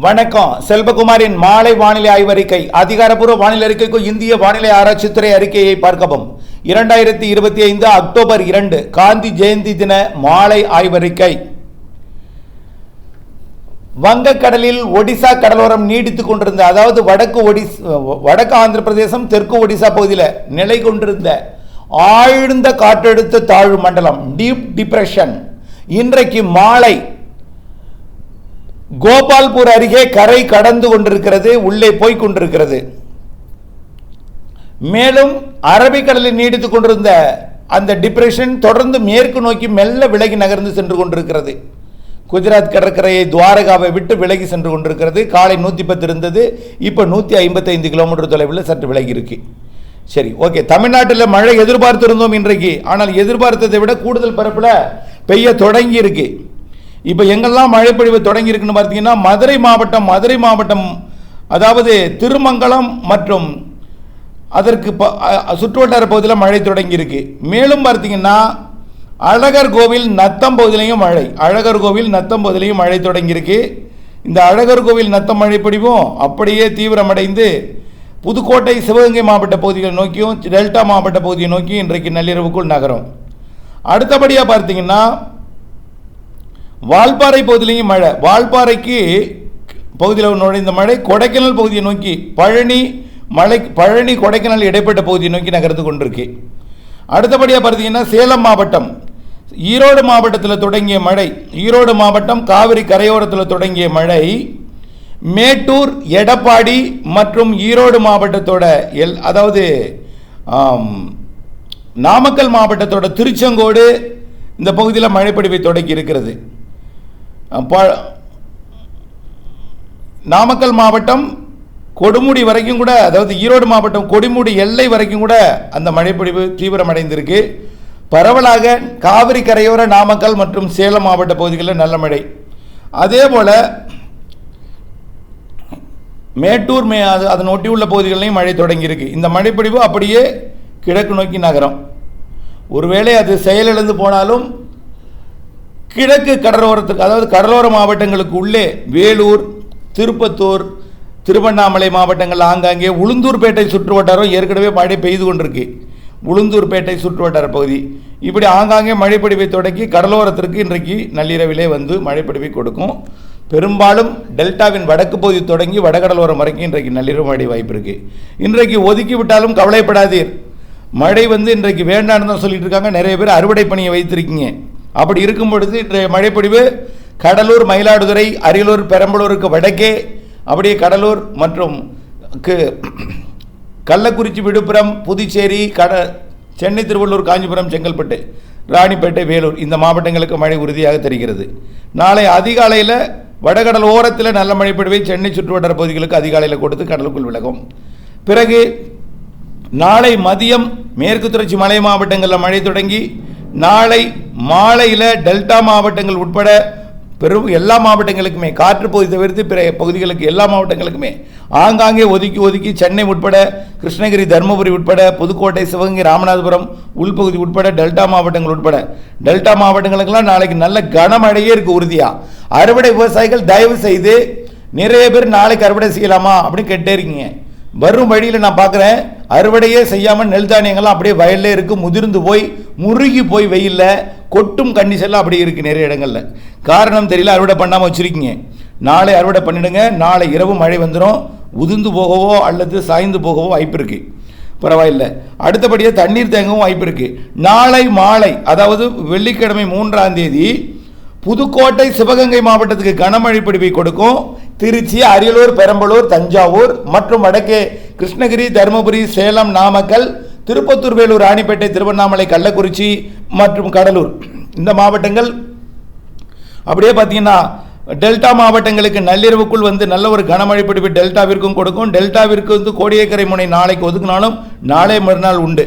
வணக்கம். செல்வகுமாரின் மாலை வானிலை ஆய்வறிக்கை. அதிகாரப்பூர்வ வானிலை அறிக்கைக்கு இந்திய வானிலை ஆராய்ச்சித்துறை அறிக்கையை பார்க்கவும். 2025 அக்டோபர் 2 காந்தி ஜெயந்தி தின மாலை ஆய்வறிக்கை. வங்கக்கடலில் ஒடிசா கடலோரம் நீடித்துக் கொண்டிருந்த, அதாவது வடக்கு ஆந்திர பிரதேசம் தெற்கு ஒடிசா பகுதியில் நிலை கொண்டிருந்த ஆழ்ந்த காற்றழுத்த தாழ்வு மண்டலம் டீப் டிப்ரெஷன் இன்றைக்கு மாலை கோபால்பூர் அருகே கரை கடந்து கொண்டிருக்கிறது, உள்ளே போய் கொண்டிருக்கிறது. மேலும் அரபிக்கடலில் நீடித்துக் கொண்டிருந்த அந்த டிப்ரெஷன் தொடர்ந்து மேற்கு நோக்கி மெல்ல விலகி நகர்ந்து சென்று கொண்டிருக்கிறது. குஜராத் கடற்கரையை துவாரகாவை விட்டு விலகி சென்று கொண்டிருக்கிறது. காலை 110 இருந்தது, இப்போ 155 கிலோமீட்டர் தொலைவில் சற்று விலகி இருக்கு. சரி, ஓகே. தமிழ்நாட்டில் மழை எதிர்பார்த்திருந்தோம் இன்றைக்கு, ஆனால் எதிர்பார்த்ததை விட கூடுதல் பரப்பில் பெய்ய தொடங்கி இருக்கு. இப்போ எங்கெல்லாம் மழை பொழிவு தொடங்கி இருக்குன்னு பார்த்தீங்கன்னா மதுரை மாவட்டம் அதாவது திருமங்கலம் மற்றும் அதற்கு சுற்றுவட்டார பகுதியில் மழை தொடங்கி இருக்கு. மேலும் பார்த்தீங்கன்னா அழகர் கோவில் நத்தம் பகுதியிலையும் மழை தொடங்கி இருக்கு. இந்த அழகர் கோவில் நத்தம் மழை பொழிவும் அப்படியே தீவிரமடைந்து புதுக்கோட்டை சிவகங்கை மாவட்ட பகுதிகளை நோக்கியும் டெல்டா மாவட்ட பகுதியை நோக்கியும் இன்றைக்கு நள்ளிரவுக்குள் நகரும். அடுத்தபடியாக பார்த்தீங்கன்னா வால்பாறை பகுதியிலையும் மழை. வால்பாறைக்கு பகுதியில் நுழைந்த மழை கொடைக்கானல் பகுதியை நோக்கி பழனி கொடைக்கானல் இடைப்பட்ட பகுதியை நோக்கி நகர்ந்து கொண்டிருக்கு. அடுத்தபடியாக பார்த்தீங்கன்னா சேலம் மாவட்டம் ஈரோடு மாவட்டத்தில் தொடங்கிய மழை, ஈரோடு மாவட்டம் காவிரி கரையோரத்தில் தொடங்கிய மழை மேட்டூர் எடப்பாடி மற்றும் ஈரோடு மாவட்டத்தோட அதாவது நாமக்கல் மாவட்டத்தோட திருச்செங்கோடு இந்த பகுதியில் மழைப்பொழிவை தொடங்கி இருக்கிறது. நாமக்கல் மாவட்டம் கொடுமுடி வரைக்கும் கூட, அதாவது ஈரோடு மாவட்டம் கொடுமுடி எல்லை வரைக்கும் கூட அந்த மழைப்பொழிவு தீவிரமடைந்திருக்கு. பரவலாக காவிரி கரையோர நாமக்கல் மற்றும் சேலம் மாவட்ட பகுதிகளில் நல்ல மழை. அதே போல மேட்டூர் அதன் ஒட்டியுள்ள பகுதிகளிலையும் மழை தொடங்கியிருக்கு. இந்த மழைப்பொழிவு அப்படியே கிழக்கு நோக்கி நகரம். ஒருவேளை அது செயலிழந்து போனாலும் கிழக்கு கடலோரத்துக்கு, அதாவது கடலோர மாவட்டங்களுக்கு உள்ளே வேலூர், திருப்பத்தூர், திருவண்ணாமலை மாவட்டங்கள் ஆங்காங்கே உளுந்தூர்பேட்டை சுற்றுவட்டாரம் ஏற்கனவே மழை பெய்து கொண்டிருக்கு. உளுந்தூர்பேட்டை சுற்றுவட்டார பகுதி இப்படி ஆங்காங்கே மழைப்பொழிவை தொடங்கி கடலோரத்திற்கு இன்றைக்கு நள்ளிரவிலே வந்து மழைப்பொழிவை கொடுக்கும். பெரும்பாலும் டெல்டாவின் வடக்கு பகுதி தொடங்கி வடகடலோரம் வரைக்கும் இன்றைக்கு நள்ளிரவு மழை வாய்ப்பு இருக்குது. இன்றைக்கு ஒதுக்கி விட்டாலும் கவலைப்படாதீர். மழை இன்றைக்கு வேண்டான்னு தான் சொல்லிட்டு இருக்காங்க. நிறைய பேர் அறுவடை பணியை வைத்திருக்கீங்க. அப்படி இருக்கும் பொழுது இன்றைய மழைப்பொழிவு கடலூர், மயிலாடுதுறை, அரியலூர், பெரம்பலூருக்கு வடக்கே, அப்படியே கடலூர் மற்றும் கள்ளக்குறிச்சி, விழுப்புரம், புதுச்சேரி, சென்னை, திருவள்ளூர், காஞ்சிபுரம், செங்கல்பட்டு, ராணிப்பேட்டை, வேலூர் இந்த மாவட்டங்களுக்கு மழை உறுதியாக தெரிகிறது. நாளை அதிகாலையில் வடகடல் ஓரத்தில் நல்ல மழைப்பொழிவை சென்னை சுற்றுவட்டார பகுதிகளுக்கு அதிகாலையில் கொடுத்து கடலுக்குள் விலகும். பிறகு நாளை மதியம் மேற்கு தொடர்ச்சி மலை மாவட்டங்களில் மழை தொடங்கி நாளை மாலையில் டெல்டா மாவட்டங்கள் உட்பட எல்லா மாவட்டங்களுக்குமே, காற்று பகுதி தவிர்த்து பிற பகுதிகளுக்கு எல்லா மாவட்டங்களுக்குமே ஆங்காங்கே ஒதுக்கி சென்னை உட்பட கிருஷ்ணகிரி, தருமபுரி உட்பட புதுக்கோட்டை, சிவகங்கை, ராமநாதபுரம் உள்பகுதி உட்பட டெல்டா மாவட்டங்கள் உட்பட டெல்டா மாவட்டங்களுக்கெல்லாம் நாளைக்கு நல்ல கனமழையே இருக்குது உறுதியாக. அறுவடை விவசாயிகள் தயவு செய்து, நிறைய பேர் நாளைக்கு அறுவடை செய்யலாமா அப்படின்னு கேட்டே இருக்கீங்க. வரும் வழியில் நான் பார்க்குறேன், அறுவடையே செய்யாமல் நெல் தானியங்கள்லாம் அப்படியே வயல்லே இருக்குது, முதிர்ந்து போய் முருகி போய் வெயிலில் கொட்டும் கண்டிஷன்லாம் அப்படி இருக்குது நிறைய இடங்களில். காரணம் தெரியல, அறுவடை பண்ணாமல் வச்சுருக்கீங்க. நாளை அறுவடை பண்ணிவிடுங்க. நாளை இரவு மழை வந்துடும். உதிர்ந்து போகவோ அல்லது சாய்ந்து போகவோ வாய்ப்பு இருக்குது. பரவாயில்லை. அடுத்தபடியாக தண்ணீர் தேங்கவும் வாய்ப்பு இருக்குது. நாளை மாலை, அதாவது வெள்ளிக்கிழமை 3ஆம் தேதி புதுக்கோட்டை, சிவகங்கை மாவட்டத்துக்கு கனமழை பொழிவை கொடுக்கும். திருச்சி, அரியலூர், பெரம்பலூர், தஞ்சாவூர் மற்றும் வடக்கே கிருஷ்ணகிரி, தருமபுரி, சேலம், நாமக்கல், திருப்பத்தூர், வேலூர், ராணிப்பேட்டை, திருவண்ணாமலை, கள்ளக்குறிச்சி மற்றும் கடலூர் இந்த மாவட்டங்கள் அப்படியே பார்த்தீங்கன்னா டெல்டா மாவட்டங்களுக்கு நள்ளிரவுக்குள் வந்து நல்ல ஒரு கனமழை பொழிவு டெல்டாவிற்கும் கொடுக்கும். டெல்டாவிற்கு கோடியக்கரை முனை நாளைக்கு ஒதுக்கினாலும் நாளை மறுநாள் உண்டு.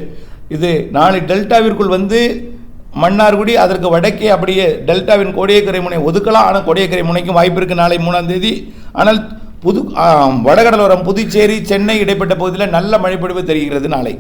இது நாளை டெல்டாவிற்குள் வந்து மன்னார்குடி, அதற்கு வடக்கே அப்படியே டெல்டாவின் கோடியக்கரை முனை ஒதுக்கலாம். ஆனால் கோடியக்கரை முனைக்கும் வாய்ப்பு இருக்குது நாளை 3ஆம் தேதி. ஆனால் வடகடலோரம் புதுச்சேரி, சென்னை இடைப்பட்ட பகுதியில் நல்ல மழைப்பொழிவு தெரிகிறது நாளை.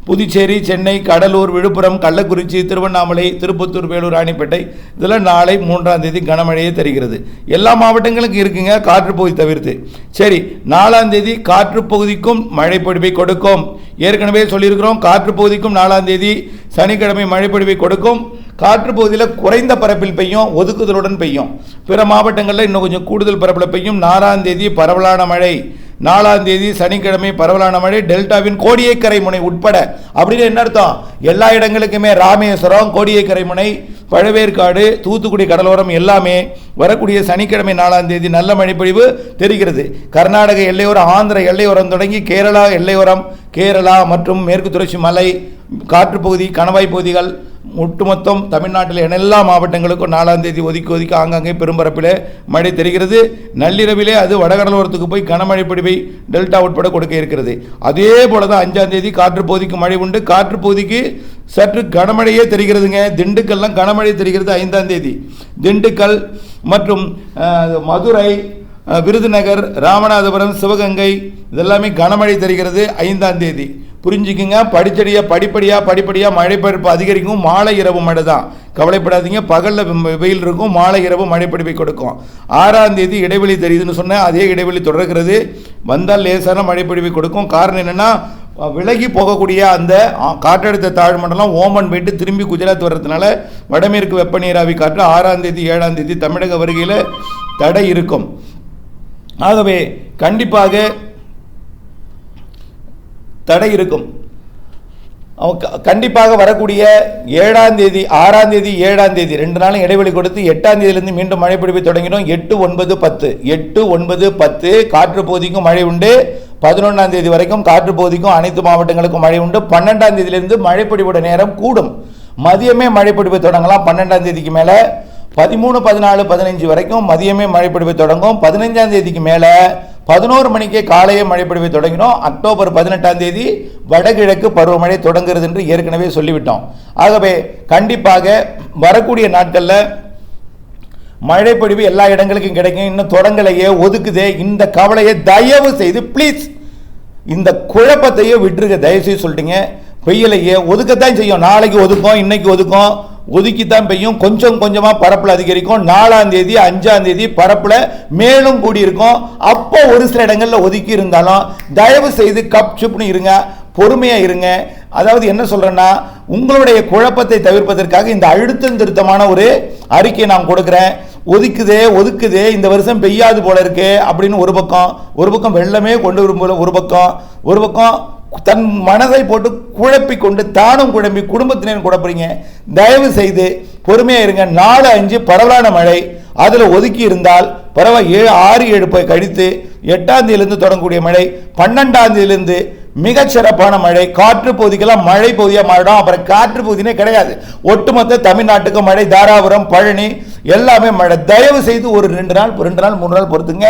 புதுச்சேரி, சென்னை, கடலூர், விழுப்புரம், கள்ளக்குறிச்சி, திருவண்ணாமலை, திருப்பத்தூர், வேலூர், ராணிப்பேட்டை இதில் நாளை 3ஆம் தேதி கனமழையே தெரிகிறது. எல்லா மாவட்டங்களுக்கும் இருக்குங்க, காற்று பகுதி தவிர்த்து. சரி, 4ஆம் தேதி காற்று பகுதிக்கும் மழைப்பொழிவை கொடுக்கும். ஏற்கனவே சொல்லியிருக்கிறோம், காற்று பகுதிக்கும் 4ஆம் தேதி சனிக்கிழமை மழைப்பொழிவை கொடுக்கும். காற்று பகுதியில் குறைந்த பரப்பில் பெய்யும், ஒதுக்குதலுடன் பெய்யும். பிற மாவட்டங்களில் இன்னும் கொஞ்சம் கூடுதல் பரப்பில் பெய்யும். 4ஆம் தேதி பரவலான மழை, 4ஆம் தேதி சனிக்கிழமை பரவலான மழை, டெல்டாவின் கோடியக்கரை முனை உட்பட. அப்படின்னு என்ன அர்த்தம்? எல்லா இடங்களுக்குமே ராமேஸ்வரம், கோடியக்கரை முனை, பழவேற்காடு, தூத்துக்குடி கடலோரம் எல்லாமே வரக்கூடிய சனிக்கிழமை 4ஆம் தேதி நல்ல மழைப்பொழிவு தெரிகிறது. கர்நாடக எல்லையோரம், ஆந்திர எல்லையோரம் தொடங்கி கேரளா எல்லையோரம், கேரளா மற்றும் மேற்கு தொடர்ச்சி மலை காற்று பகுதி, கணவாய் பகுதிகள் ஒட்டுமொத்தம் தமிழ்நாட்டில் எல்லா மாவட்டங்களுக்கும் 4ஆம் தேதி ஒதுக்கி ஆங்காங்கே பெரும்பரப்பில் மழை தெரிகிறது. நள்ளிரவிலே அது வடகடலோரத்துக்கு போய் கனமழை பொழிவை டெல்டா உட்பட கொடுக்க இருக்கிறது. அதே போல தான் 5ஆம் தேதி காற்று பகுதிக்கு மழை உண்டு. காற்று பகுதிக்கு சற்று கனமழையே தெரிகிறதுங்க. திண்டுக்கல்லாம் கனமழை தெரிகிறது 5ஆம் தேதி. திண்டுக்கல் மற்றும் மதுரை, விருதுநகர், ராமநாதபுரம், சிவகங்கை இதெல்லாமே கனமழை தெரிகிறது 5ஆம் தேதி. புரிஞ்சுக்குங்க. படிப்படியாக மழைப்பொழிவு அதிகரிக்கும். மாலை இரவு மழை தான், கவலைப்படாதீங்க. பகலில் வெயில் இருக்கும், மாலை இரவு மழைப்பொழிவை கொடுக்கும். 6ஆம் தேதி இடைவெளி தெரியுதுன்னு சொன்னால் அதே இடைவெளி தொடர்கிறது. வந்தால் லேசான மழைப்பொழிவை கொடுக்கும். காரணம் என்னென்னா, விலகி போகக்கூடிய அந்த காற்றழுத்த தாழ்மண்டலம் ஓமன் போயிட்டு திரும்பி குஜராத் வர்றதுனால வடமேற்கு வெப்பநீராவி காற்று 6ஆம் தேதி 7ஆம் தேதி தமிழக வருகையில் தடை இருக்கும். ஆகவே கண்டிப்பாக தடை இருக்கும். கண்டிப்பாக வரக்கூடிய 7ஆம் தேதி, 6ஆம் தேதி, 7ஆம் தேதி 2 நாளும் இடைவெளி கொடுத்து 8ஆம் தேதியிலிருந்து மீண்டும் மழை பொழிவை தொடங்கினோம். 8, 9, 10 காற்று பகுதிக்கும் மழை உண்டு. 11ஆம் தேதி வரைக்கும் காற்று பகுதிக்கும் அனைத்து மாவட்டங்களுக்கும் மழை உண்டு. 12ஆம் தேதியிலிருந்து மழைப்பொழிவோட நேரம் கூடும். மதியமே மழைப்பொழிவை தொடங்கலாம். 12ஆம் தேதிக்கு மேலே 13, 14, 15 வரைக்கும் மதியமே மழைப்பொழிவை தொடங்கும். 15ஆம் தேதிக்கு மேலே 11 மணிக்கே காலையே மழைப்பொழிவை தொடங்கினோம். அக்டோபர் 18ஆம் தேதி வடகிழக்கு பருவமழை தொடங்குகிறது என்று ஏற்கனவே சொல்லிவிட்டோம். ஆகவே கண்டிப்பாக வரக்கூடிய நாட்களில் மழைப்பொழிவு எல்லா இடங்களுக்கும் கிடைக்கும். இன்னும் தொடங்கலையே, ஒதுக்குதே, இந்த கவலையை தயவு செய்து ப்ளீஸ் இந்த குழப்பத்தையே விட்டுருங்க. தயவுசெய்து சொல்லிட்டீங்க. பெய்யலையே, ஒதுக்கத்தான் செய்யும். நாளைக்கு ஒதுக்கும், இன்னைக்கு ஒதுக்கும், ஒதுக்கித்தான் பெய்யும். கொஞ்சம் கொஞ்சமாக பரப்பில் அதிகரிக்கும். 4ஆம் தேதி 5ஆம் தேதி பரப்பில் மேலும் கூடியிருக்கும். அப்போ ஒரு சில இடங்களில் ஒதுக்கி இருந்தாலும் தயவு செய்து கப் சுப்னு இருங்க, பொறுமையாக இருங்க. அதாவது என்ன சொல்கிறேன்னா, உங்களுடைய குழப்பத்தை தவிர்ப்பதற்காக இந்த அழுத்தம் திருத்தமான ஒரு அறிக்கை நான் கொடுக்குறேன். ஒதுக்குதே, இந்த வருஷம் பெய்யாது போல இருக்கு அப்படின்னு ஒரு பக்கம் வெள்ளமே கொண்டு வரும் போல ஒரு பக்கம் தன் மனதை போட்டு குழப்பி கொண்டு தானும் குழம்பி குடும்பத்தினரும் குழப்பறீங்க. தயவு செய்து பொறுமையாக இருங்க. 4, 5 பரவலான மழை, அதில் ஒதுக்கி இருந்தால் பரவாயில்ல. 6, 7 கழித்து 8ஆம் தேதியிலிருந்து தொடங்கக்கூடிய மழை, 12ஆம் தேதியிலிருந்து மிகச்சிறப்பான மழை. காற்று பகுதிக்கெல்லாம் மழை பகுதியாக மாறிடும். அப்புறம் காற்று பகுதினே கிடையாது. ஒட்டுமொத்த தமிழ்நாட்டுக்கு மழை. தாராபுரம், பழனி எல்லாமே மழை. தயவு செய்து ஒரு 2 நாள் 3 நாள் பொறுத்துங்க.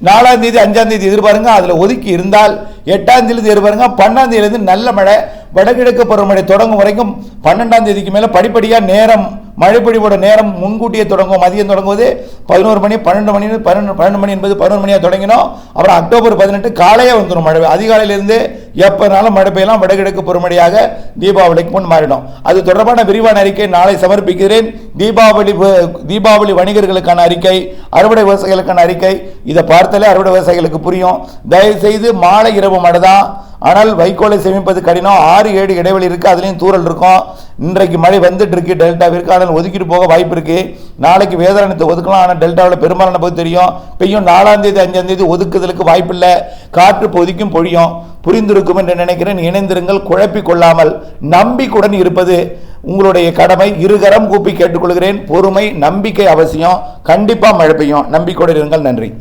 4ஆம் தேதி 5ஆம் தேதி எதிர்பாருங்க. அதில் ஒதுக்கி இருந்தால் 8ஆம் தேதி எதிர்பாருங்க. 12ஆம் தேதியிலிருந்து நல்ல மழை. வடகிழக்கு பருவமழை தொடங்கும் வரைக்கும் 12ஆம் தேதிக்கு மேலே படிப்படியாக நேரம், மழைப்பொழிவோட நேரம் முன்கூட்டியே தொடங்கும். மதியம் தொடங்குவது 11 மணி, 12 மணி என்பது 11 மணியாக தொடங்கினோம். அப்புறம் அக்டோபர் 18 காலையே வந்துடும் மழை. அதிகாலையிலிருந்து எப்போனாலும் மழை பெய்யலாம். வடகிழக்கு பருவமழையாக தீபாவளிக்கு முன் மாறிடும். அது தொடர்பான விரிவான அறிக்கை நாளை சமர்ப்பிக்கிறேன். தீபாவளி வணிகர்களுக்கான அறிக்கை, அறுவடை விவசாயிகளுக்கான அறிக்கை. இதை பார்த்தாலே அறுவடை விவசாயிகளுக்கு புரியும். தயவுசெய்து மாலை இரவு மழை தான். ஆனால் வைக்கோலை சேமிப்பது கடினம். 6, 7 இடைவெளி இருக்குது, அதுலேயும் தூரல் இருக்கும். இன்றைக்கு மழை வந்துட்டு இருக்கு டெல்டாவிற்கு. ஆனால் ஒதுக்கிட்டு போக வாய்ப்பு இருக்கு. நாளைக்கு வேதாரண்யத்தை ஒதுக்கலாம். ஆனால் டெல்டாவில் பெரும்பாலான போது தெரியும் பெய்யும். 4ஆம் தேதி 5ஆம் தேதி ஒதுக்குதலுக்கு வாய்ப்பு இல்லை. காற்று பொதிக்கும் பொழியும். புரிந்திருக்கும் என்று நினைக்கிறேன். இணைந்திருங்கள், குழப்பிக் கொள்ளாமல் நம்பிக்கையுடன் இருப்பது உங்களுடைய கடமை. இருகரம் கூப்பி கேட்டுக்கொள்கிறேன். பொறுமை, நம்பிக்கை அவசியம். கண்டிப்பாக மழை பெய்யும். நம்பிக்கையுடன் இருங்கள். நன்றி.